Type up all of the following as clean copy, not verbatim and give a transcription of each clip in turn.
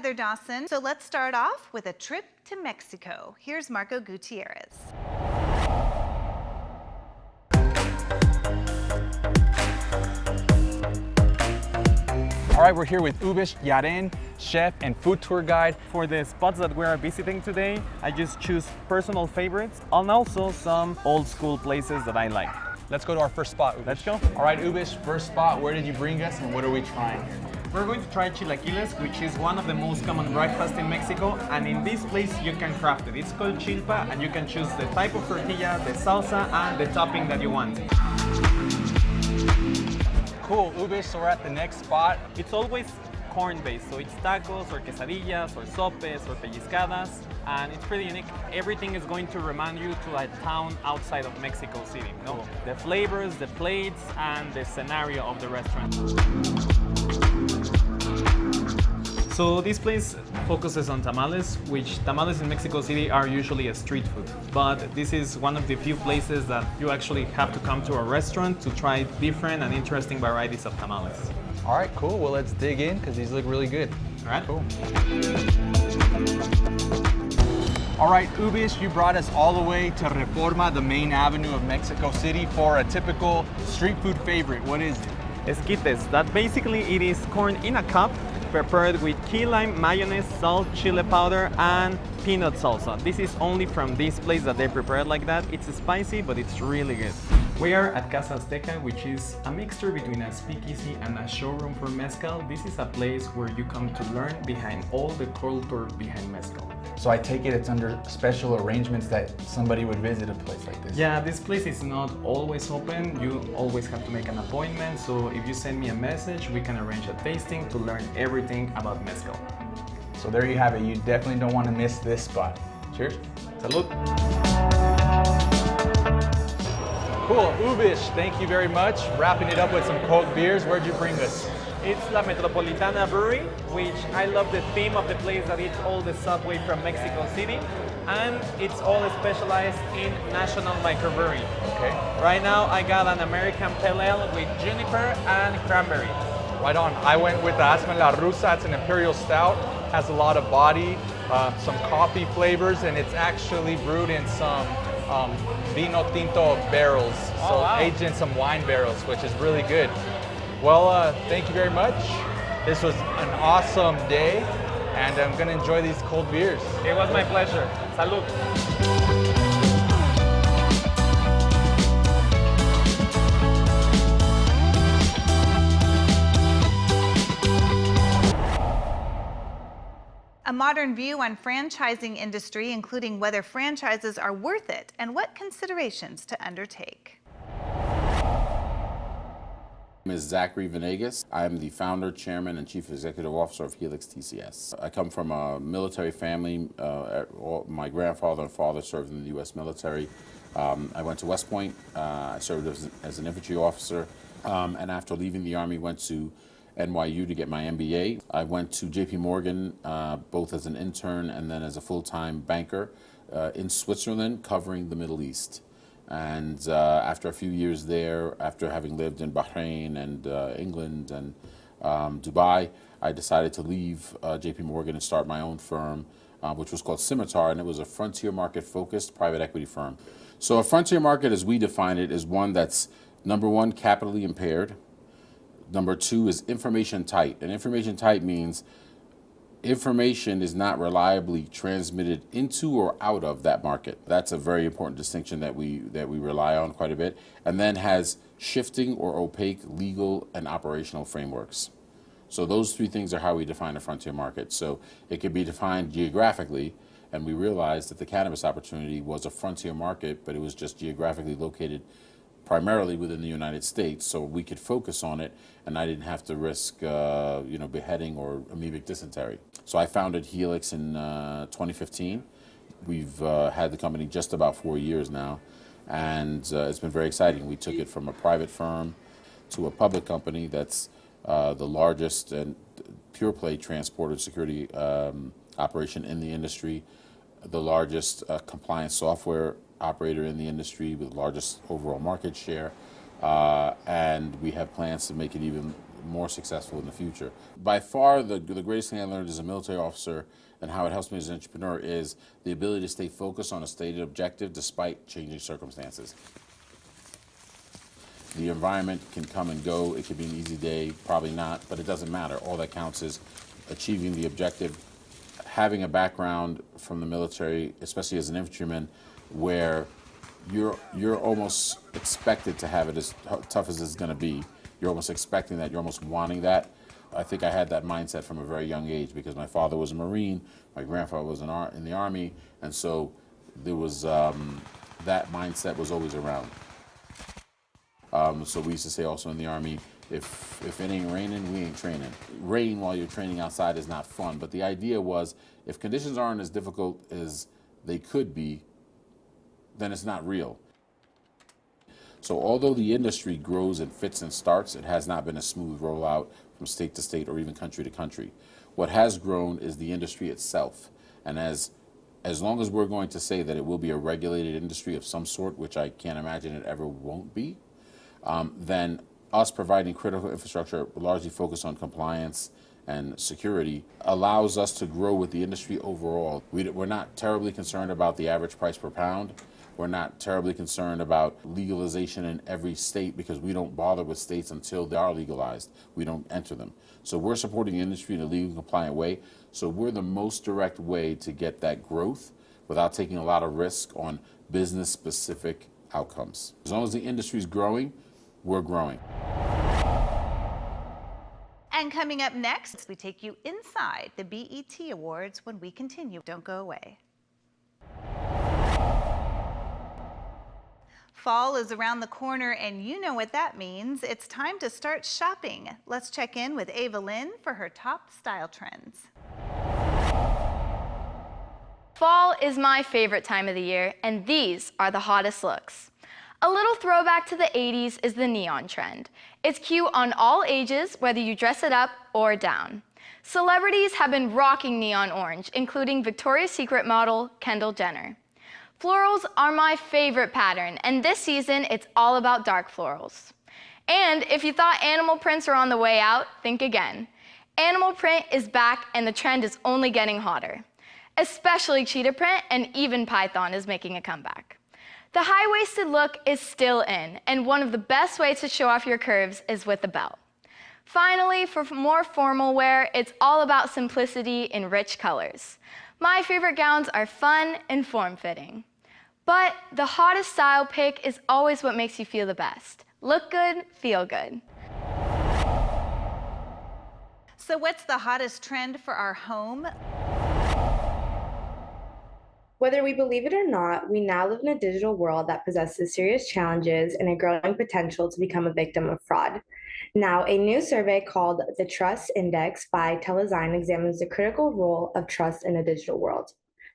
Heather Dawson. So let's start off with a trip to Mexico. Here's Marco Gutierrez. All right, we're here with Ubish Yaren, chef and food tour guide. For the spots that we are visiting today, I just choose personal favorites and also some old school places that I like. Let's go to our first spot, Ubish. Let's go. All right, Ubish, first spot, where did you bring us and what are we trying here? We're going to try chilaquiles, which is one of the most common breakfasts in Mexico, and in this place you can craft it. It's called chilpa, and you can choose the type of tortilla, the salsa, and the topping that you want. Cool, Ubish, so we're at the next spot. It's always corn-based, so it's tacos or quesadillas or sopes or pellizcadas, and it's pretty unique. Everything is going to remind you to a town outside of Mexico City. No? Cool. The flavors, the plates, and the scenario of the restaurant. So this place focuses on tamales, which tamales in Mexico City are usually a street food. But this is one of the few places that you actually have to come to a restaurant to try different and interesting varieties of tamales. All right, cool. Well, let's dig in because these look really good. All right, cool. All right, Ubish, you brought us all the way to Reforma, the main avenue of Mexico City, for a typical street food favorite. What is it? Esquites. That basically it is corn in a cup, prepared with key lime, mayonnaise, salt, chile powder, and peanut salsa. This is only from this place that they prepare it like that. It's spicy, but it's really good. We are at Casa Azteca, which is a mixture between a speakeasy and a showroom for mezcal. This is a place where you come to learn behind all the culture behind mezcal. So I take it it's under special arrangements that somebody would visit a place like this? Yeah, this place is not always open. You always have to make an appointment. So if you send me a message, we can arrange a tasting to learn everything about mezcal. So there you have it. You definitely don't want to miss this spot. Cheers. Salud. Cool, Ubish, thank you very much. Wrapping it up with some cold beers. Where'd you bring us? It's La Metropolitana Brewery, which I love the theme of the place that it's all the subway from Mexico City, and it's all specialized in national microbrewery. Okay. Right now I got an American Pale Ale with juniper and cranberry. Right on. I went with the Asma La Rusa. It's an imperial stout, has a lot of body, some coffee flavors, and it's actually brewed in some vino tinto barrels, so wow. aged in some wine barrels, which is really good. Well, thank you very much. This was an awesome day, and I'm gonna enjoy these cold beers. It was my pleasure. Salud. A modern view on franchising industry, including whether franchises are worth it and what considerations to undertake. My name is Zachary Venegas. I'm the founder, chairman, and chief executive officer of Helix TCS. I come from a military family. My grandfather and father served in the U.S. military. I went to West Point. I served as an infantry officer, and after leaving the Army, went to NYU to get my MBA. I went to JP Morgan, both as an intern and then as a full-time banker in Switzerland, covering the Middle East. And after a few years there, after having lived in Bahrain and England and Dubai, I decided to leave JP Morgan and start my own firm, which was called Scimitar, and it was a frontier market-focused private equity firm. So a frontier market, as we define it, is one that's, number one, capitally impaired. Number two is information tight. And information tight means information is not reliably transmitted into or out of that market. That's a very important distinction that we rely on quite a bit, and then has shifting or opaque legal and operational frameworks. So those three things are how we define a frontier market. So it can be defined geographically, and we realized that the cannabis opportunity was a frontier market, but it was just geographically located primarily within the United States, so we could focus on it, and I didn't have to risk, beheading or amoebic dysentery. So I founded Helix in 2015. We've had the company just about 4 years now, and it's been very exciting. We took it from a private firm to a public company that's the largest and pure play transported security operation in the industry, the largest compliance software operator in the industry with the largest overall market share, and we have plans to make it even more successful in the future. By far, the greatest thing I learned as a military officer and how it helps me as an entrepreneur is the ability to stay focused on a stated objective despite changing circumstances. The environment can come and go. It could be an easy day, probably not, but it doesn't matter. All that counts is achieving the objective. Having a background from the military, especially as an infantryman, where you're almost expected to have it as tough as it's going to be. You're almost expecting that. You're almost wanting that. I think I had that mindset from a very young age because my father was a Marine, my grandfather was in the Army, and so there was that mindset was always around. So we used to say also in the Army, if it ain't raining, we ain't training. Rain while you're training outside is not fun, but the idea was if conditions aren't as difficult as they could be, then it's not real. So although the industry grows in fits and starts, it has not been a smooth rollout from state to state or even country to country. What has grown is the industry itself. And as long as we're going to say that it will be a regulated industry of some sort, which I can't imagine it ever won't be, then us providing critical infrastructure largely focused on compliance and security allows us to grow with the industry overall. We're not terribly concerned about the average price per pound. We're not terribly concerned about legalization in every state because we don't bother with states until they are legalized. We don't enter them. So we're supporting the industry in a legal compliant way. So we're the most direct way to get that growth without taking a lot of risk on business specific outcomes. As long as the industry is growing, we're growing. And coming up next, we take you inside the BET Awards when we continue. Don't go away. Fall is around the corner, and you know what that means. It's time to start shopping. Let's check in with Ava Lynn for her top style trends. Fall is my favorite time of the year, and these are the hottest looks. A little throwback to the 80s is the neon trend. It's cute on all ages, whether you dress it up or down. Celebrities have been rocking neon orange, including Victoria's Secret model Kendall Jenner. Florals are my favorite pattern, and this season it's all about dark florals. And if you thought animal prints are on the way out, think again. Animal print is back, and the trend is only getting hotter. Especially cheetah print, and even python is making a comeback. The high-waisted look is still in, and one of the best ways to show off your curves is with a belt. Finally, for more formal wear, it's all about simplicity in rich colors. My favorite gowns are fun and form-fitting. But the hottest style pick is always what makes you feel the best. Look good, feel good. So what's the hottest trend for our home? Whether we believe it or not, we now live in a digital world that possesses serious challenges and a growing potential to become a victim of fraud. Now, a new survey called the Trust Index by Telesign examines the critical role of trust in a digital world.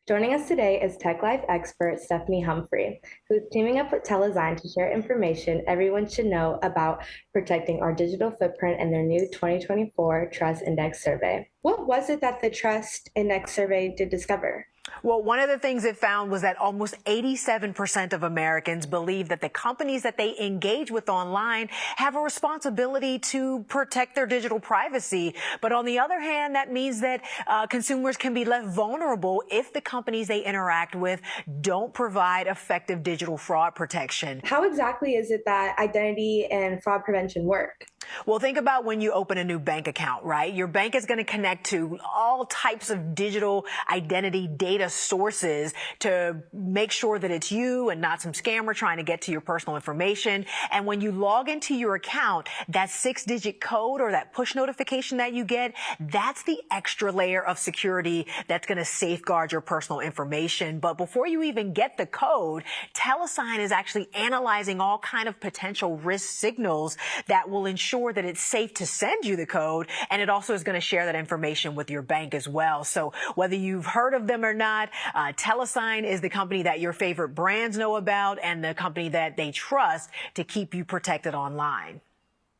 Joining us today is Tech Life expert Stephanie Humphrey, who is teaming up with Telesign to share information everyone should know about protecting our digital footprint in their new 2024 Trust Index survey. What was it that the Trust Index survey did discover? Well, one of the things it found was that almost 87% of Americans believe that the companies that they engage with online have a responsibility to protect their digital privacy. But on the other hand, that means that consumers can be left vulnerable if the companies they interact with don't provide effective digital fraud protection. How exactly is it that identity and fraud prevention work? Well, think about when you open a new bank account, right? Your bank is going to connect to all types of digital identity data sources to make sure that it's you and not some scammer trying to get to your personal information. And when you log into your account, that 6-digit code or that push notification that you get, that's the extra layer of security that's going to safeguard your personal information. But before you even get the code, Telesign is actually analyzing all kind of potential risk signals that will ensure that it's safe to send you the code, and it also is going to share that information with your bank as well. So whether you've heard of them or not, Telesign is the company that your favorite brands know about and the company that they trust to keep you protected online.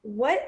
What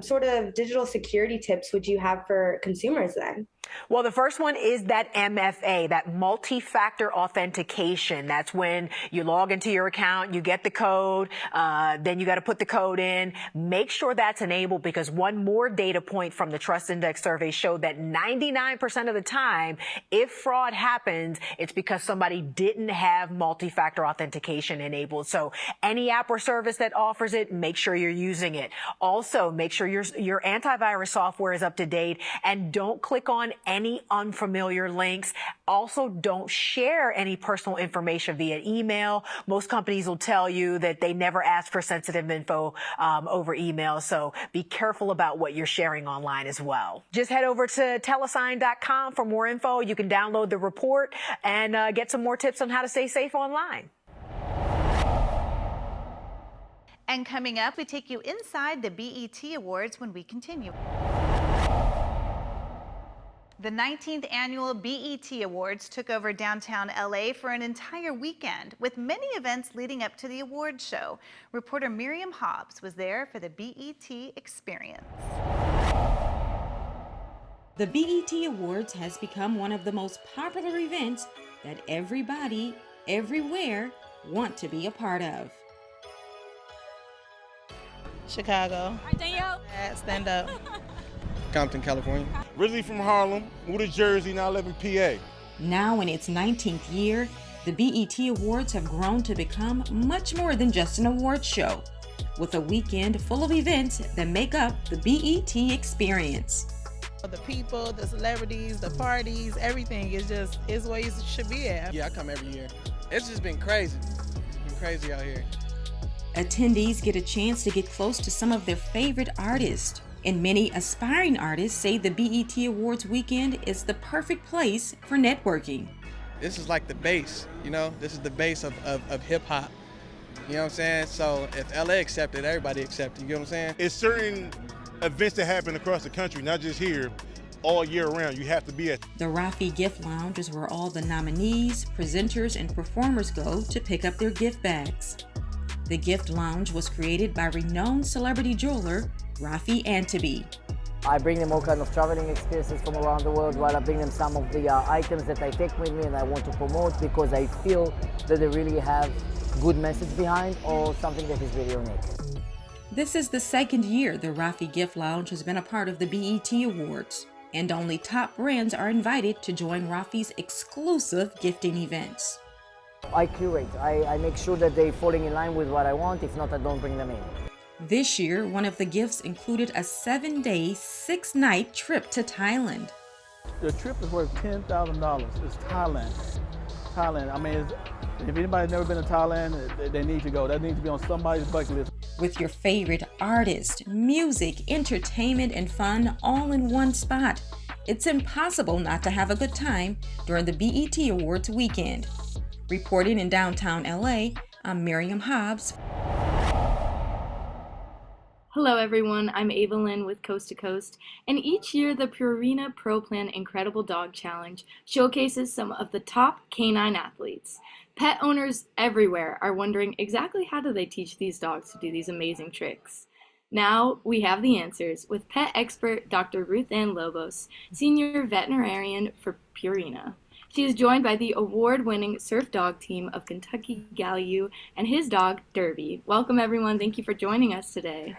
sort of digital security tips would you have for consumers then? Well, the first one is that MFA, that multi-factor authentication. That's when you log into your account, you get the code, then you got to put the code in. Make sure that's enabled, because one more data point from the Trust Index survey showed that 99% of the time, if fraud happens, it's because somebody didn't have multi-factor authentication enabled. So any app or service that offers it, make sure you're using it. Also, make sure your antivirus software is up to date, and don't click on any unfamiliar links. Also, don't share any personal information via email. Most companies will tell you that they never ask for sensitive info over email, so be careful about what you're sharing online as well. Just head over to Telesign.com for more info. You can download the report and get some more tips on how to stay safe online. And coming up, we take you inside the BET Awards when we continue. The 19th annual BET Awards took over downtown LA for an entire weekend, with many events leading up to the awards show. Reporter Miriam Hobbs was there for the BET experience. The BET Awards has become one of the most popular events that everybody, everywhere, want to be a part of. Chicago. Hi, Danielle. Stand up. Compton, California. Originally from Harlem, moved to Jersey, now live in PA. Now in its 19th year, the BET Awards have grown to become much more than just an awards show, with a weekend full of events that make up the BET experience. The people, the celebrities, the parties, everything is where you should be at. Yeah, I come every year. It's just been crazy. It's been crazy out here. Attendees get a chance to get close to some of their favorite artists. And many aspiring artists say the BET Awards weekend is the perfect place for networking. This is like the base, you know? This is the base of hip hop. You know what I'm saying? So if LA accepted, everybody accepted. You get what I'm saying? It's certain events that happen across the country, not just here, all year round. You have to be at. The Rafi Gift Lounge is where all the nominees, presenters, and performers go to pick up their gift bags. The Gift Lounge was created by renowned celebrity jeweler Rafi Antabi. I bring them all kinds of traveling experiences from around the world, while I bring them some of the items that I take with me and I want to promote, because I feel that they really have good message behind or something that is really unique. This is the second year the Rafi Gift Lounge has been a part of the BET Awards, and only top brands are invited to join Rafi's exclusive gifting events. I curate. I make sure that they're falling in line with what I want. If not, I don't bring them in. This year, one of the gifts included a 7-day, 6-night trip to Thailand. The trip is worth $10,000. It's Thailand. I mean, if anybody's never been to Thailand, they need to go. That needs to be on somebody's bucket list. With your favorite artist, music, entertainment, and fun all in one spot, it's impossible not to have a good time during the BET Awards weekend. Reporting in downtown LA, I'm Miriam Hobbs. Hello everyone, I'm Ava Lynn with Coast to Coast, and each year the Purina Pro Plan Incredible Dog Challenge showcases some of the top canine athletes. Pet owners everywhere are wondering exactly how do they teach these dogs to do these amazing tricks. Now we have the answers with pet expert Dr. RuthAnn Lobos, senior veterinarian for Purina. She is joined by the award-winning surf dog team of Kentucky Gallahue and his dog, Derby. Welcome, everyone. Thank you for joining us today.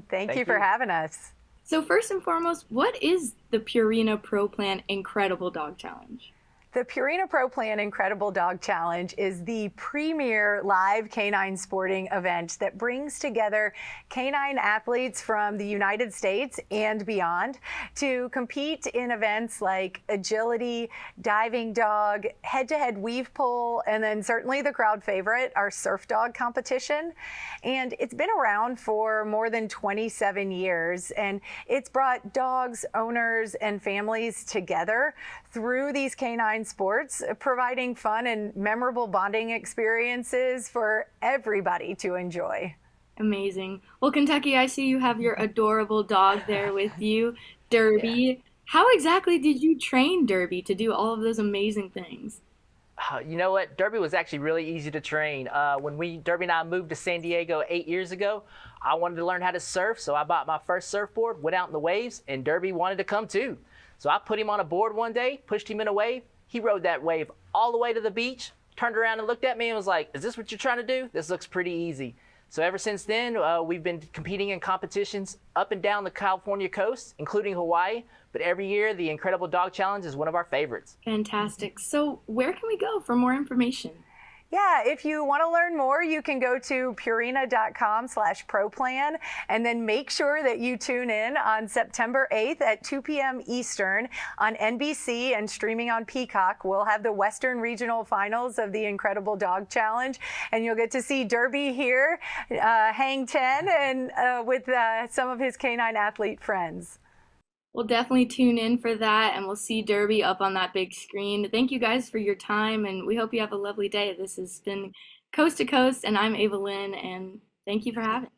Thank you for having us. So first and foremost, what is the Purina Pro Plan Incredible Dog Challenge? The Purina Pro Plan Incredible Dog Challenge is the premier live canine sporting event that brings together canine athletes from the United States and beyond to compete in events like agility, diving dog, head-to-head weave pull, and then certainly the crowd favorite, our surf dog competition. And it's been around for more than 27 years, and it's brought dogs, owners, and families together through these canine sports, providing fun and memorable bonding experiences for everybody to enjoy. Amazing. Well, Kentucky, I see you have your adorable dog there with you, Derby. Yeah. How exactly did you train Derby to do all of those amazing things? You know what? Derby was actually really easy to train. When Derby and I moved to San Diego 8 years ago, I wanted to learn how to surf, so I bought my first surfboard, went out in the waves, and Derby wanted to come too. So I put him on a board one day, pushed him in a wave. He rode that wave all the way to the beach, turned around and looked at me and was like, "Is this what you're trying to do? This looks pretty easy." So ever since then, we've been competing in competitions up and down the California coast, including Hawaii. But every year, the Incredible Dog Challenge is one of our favorites. Fantastic. So where can we go for more information? Yeah, if you want to learn more, you can go to purina.com/ProPlan, and then make sure that you tune in on September 8th at 2 p.m. Eastern on NBC and streaming on Peacock. We'll have the Western Regional Finals of the Incredible Dog Challenge, and you'll get to see Derby here, hang 10, and with some of his canine athlete friends. We'll definitely tune in for that, and we'll see Derby up on that big screen. Thank you guys for your time, and we hope you have a lovely day. This has been Coast to Coast, and I'm Ava Lynn, and thank you for having me.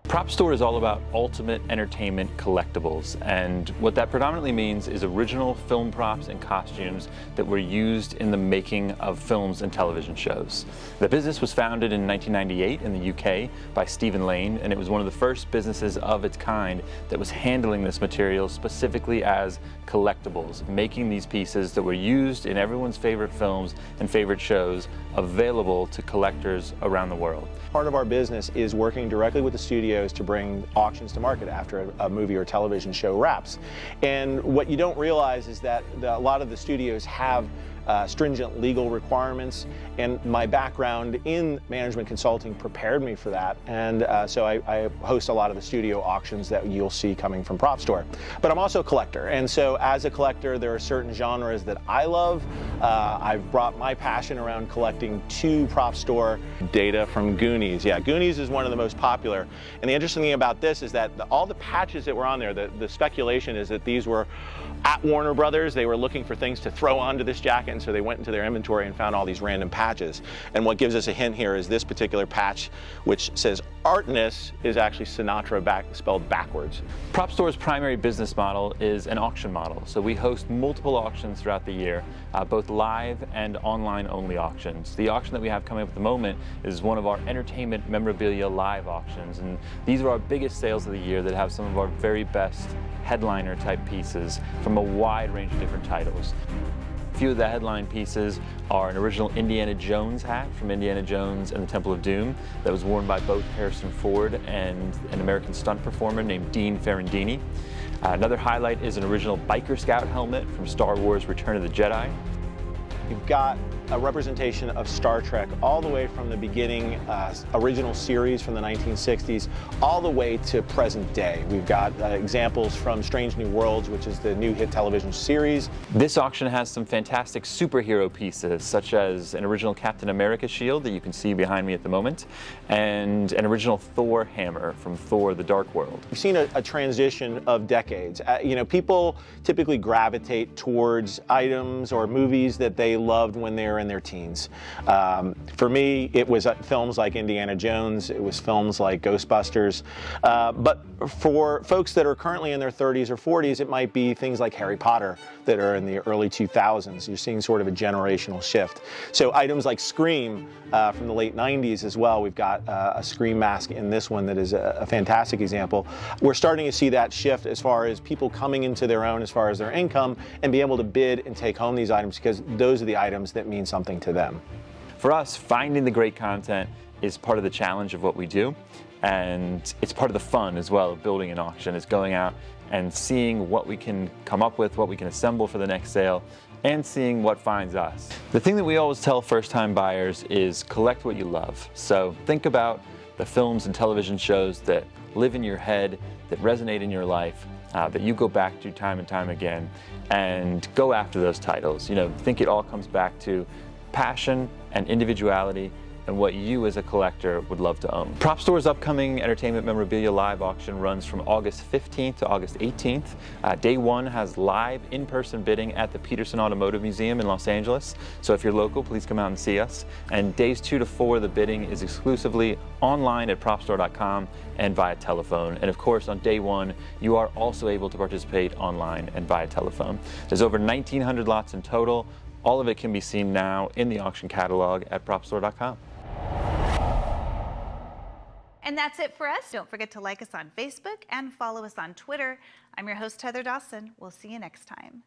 Prop Store is all about ultimate entertainment collectibles, and what that predominantly means is original film props and costumes that were used in the making of films and television shows. The business was founded in 1998 in the UK by Stephen Lane, and it was one of the first businesses of its kind that was handling this material specifically as collectibles, making these pieces that were used in everyone's favorite films and favorite shows available to collectors around the world. Part of our business is working directly with the studios to bring auctions to market after a movie or television show wraps. And what you don't realize is that a lot of the studios have stringent legal requirements, and my background in management consulting prepared me for that, and so I host a lot of the studio auctions that you'll see coming from Prop Store. But I'm also a collector, and so as a collector there are certain genres that I love. I've brought my passion around collecting to Prop Store. Data from Goonies. Yeah, Goonies is one of the most popular, and the interesting thing about this is that all the patches that were on there, the speculation is that these were at Warner Brothers. They were looking for things to throw onto this jacket, and so they went into their inventory and found all these random patches. And what gives us a hint here is this particular patch, which says Artness, is actually Sinatra spelled backwards. Prop Store's primary business model is an auction model. So we host multiple auctions throughout the year, both live and online only auctions. The auction that we have coming up at the moment is one of our entertainment memorabilia live auctions. And these are our biggest sales of the year that have some of our very best headliner type pieces from a wide range of different titles. A few of the headline pieces are an original Indiana Jones hat from Indiana Jones and the Temple of Doom that was worn by both Harrison Ford and an American stunt performer named Dean Ferrandini. Another highlight is an original Biker Scout helmet from Star Wars Return of the Jedi. You've got a representation of Star Trek all the way from the beginning, original series from the 1960s, all the way to present day. We've got examples from Strange New Worlds, which is the new hit television series. This auction has some fantastic superhero pieces, such as an original Captain America shield that you can see behind me at the moment, and an original Thor hammer from Thor: The Dark World. We've seen a transition of decades. People typically gravitate towards items or movies that they loved when they were in their teens. For me, it was films like Indiana Jones, it was films like Ghostbusters, but for folks that are currently in their 30s or 40s, it might be things like Harry Potter that are in the early 2000s. You're seeing sort of a generational shift. So items like Scream from the late 90s as well. We've got a Scream mask in this one that is a fantastic example. We're starting to see that shift as far as people coming into their own as far as their income and be able to bid and take home these items, because those are the items that mean something to them. For us, finding the great content is part of the challenge of what we do, and it's part of the fun as well of building an auction, is going out and seeing what we can come up with, what we can assemble for the next sale, and seeing what finds us. The thing that we always tell first-time buyers is collect what you love. So think about the films and television shows that live in your head, that resonate in your life, that you go back to time and time again, and go after those titles. Think it all comes back to passion and individuality and what you as a collector would love to own. Prop Store's upcoming Entertainment Memorabilia Live auction runs from August 15th to August 18th. Day one has live in-person bidding at the Peterson Automotive Museum in Los Angeles. So if you're local, please come out and see us. And days 2 to 4, the bidding is exclusively online at propstore.com and via telephone. And of course, on day one, you are also able to participate online and via telephone. There's over 1,900 lots in total. All of it can be seen now in the auction catalog at propstore.com. And that's it for us. Don't forget to like us on Facebook and follow us on Twitter. I'm your host, Heather Dawson. We'll see you next time.